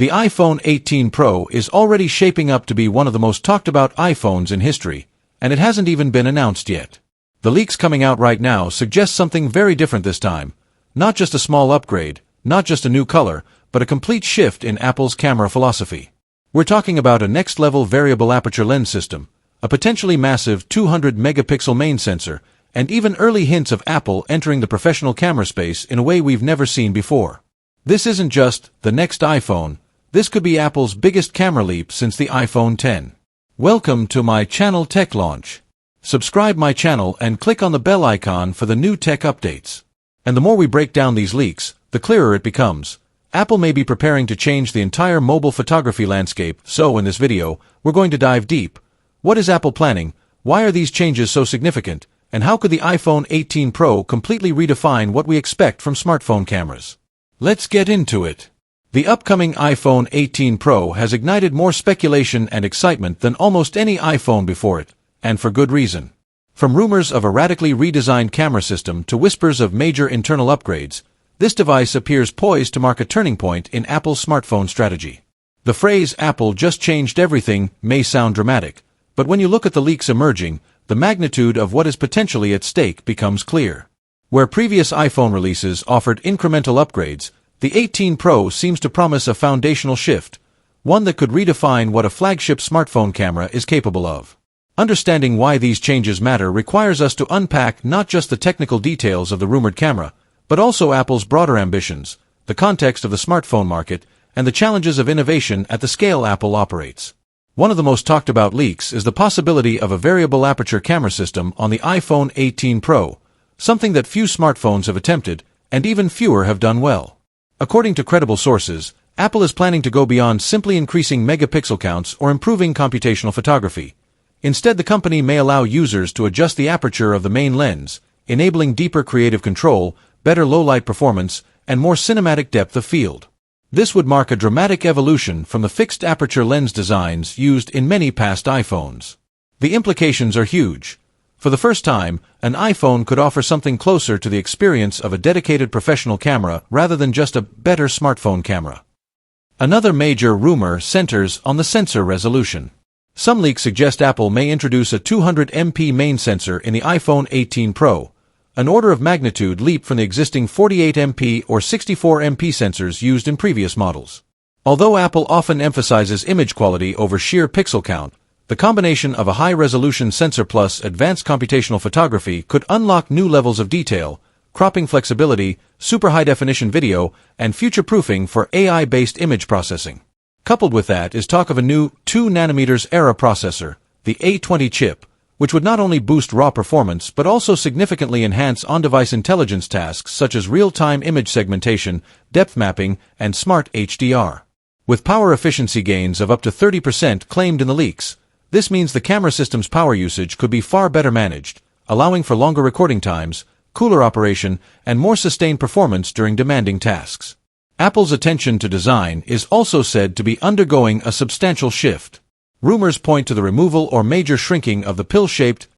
The iPhone 18 Pro is already shaping up to be one of the most talked about iPhones in history, and it hasn't even been announced yet. The leaks coming out right now suggest something very different this time. Not just a small upgrade, not just a new color, but a complete shift in Apple's camera philosophy. We're talking about a next-level variable aperture lens system, a potentially massive 200-megapixel main sensor, and even early hints of Apple entering the professional camera space in a way we've never seen before. This isn't just the next iPhone. This could be Apple's biggest camera leap since the iPhone X. Welcome to my channel Tech Launch. Subscribe my channel and click on the bell icon for the new tech updates. And the more we break down these leaks, the clearer it becomes. Apple may be preparing to change the entire mobile photography landscape, so in this video, we're going to dive deep. What is Apple planning? Why are these changes so significant? And how could the iPhone 18 Pro completely redefine what we expect from smartphone cameras? Let's get into it. The upcoming iPhone 18 Pro has ignited more speculation and excitement than almost any iPhone before it, and for good reason. From rumors of a radically redesigned camera system to whispers of major internal upgrades, this device appears poised to mark a turning point in Apple's smartphone strategy. The phrase "Apple just changed everything" may sound dramatic, but when you look at the leaks emerging, the magnitude of what is potentially at stake becomes clear. Where previous iPhone releases offered incremental upgrades, the 18 Pro seems to promise a foundational shift, one that could redefine what a flagship smartphone camera is capable of. Understanding why these changes matter requires us to unpack not just the technical details of the rumored camera, but also Apple's broader ambitions, the context of the smartphone market, and the challenges of innovation at the scale Apple operates. One of the most talked about leaks is the possibility of a variable aperture camera system on the iPhone 18 Pro, something that few smartphones have attempted, and even fewer have done well. According to credible sources, Apple is planning to go beyond simply increasing megapixel counts or improving computational photography. Instead, the company may allow users to adjust the aperture of the main lens, enabling deeper creative control, better low-light performance, and more cinematic depth of field. This would mark a dramatic evolution from the fixed aperture lens designs used in many past iPhones. The implications are huge. For the first time, an iPhone could offer something closer to the experience of a dedicated professional camera rather than just a better smartphone camera. Another major rumor centers on the sensor resolution. Some leaks suggest Apple may introduce a 200MP main sensor in the iPhone 18 Pro, an order of magnitude leap from the existing 48MP or 64MP sensors used in previous models. Although Apple often emphasizes image quality over sheer pixel count, the combination of a high-resolution sensor plus advanced computational photography could unlock new levels of detail, cropping flexibility, super high-definition video, and future-proofing for AI-based image processing. Coupled with that is talk of a new 2nm era processor, the A20 chip, which would not only boost raw performance but also significantly enhance on-device intelligence tasks such as real-time image segmentation, depth mapping, and smart HDR. With power efficiency gains of up to 30% claimed in the leaks, this means the camera system's power usage could be far better managed, allowing for longer recording times, cooler operation, and more sustained performance during demanding tasks. Apple's attention to design is also said to be undergoing a substantial shift. Rumors point to the removal or major shrinking of the pill-shaped,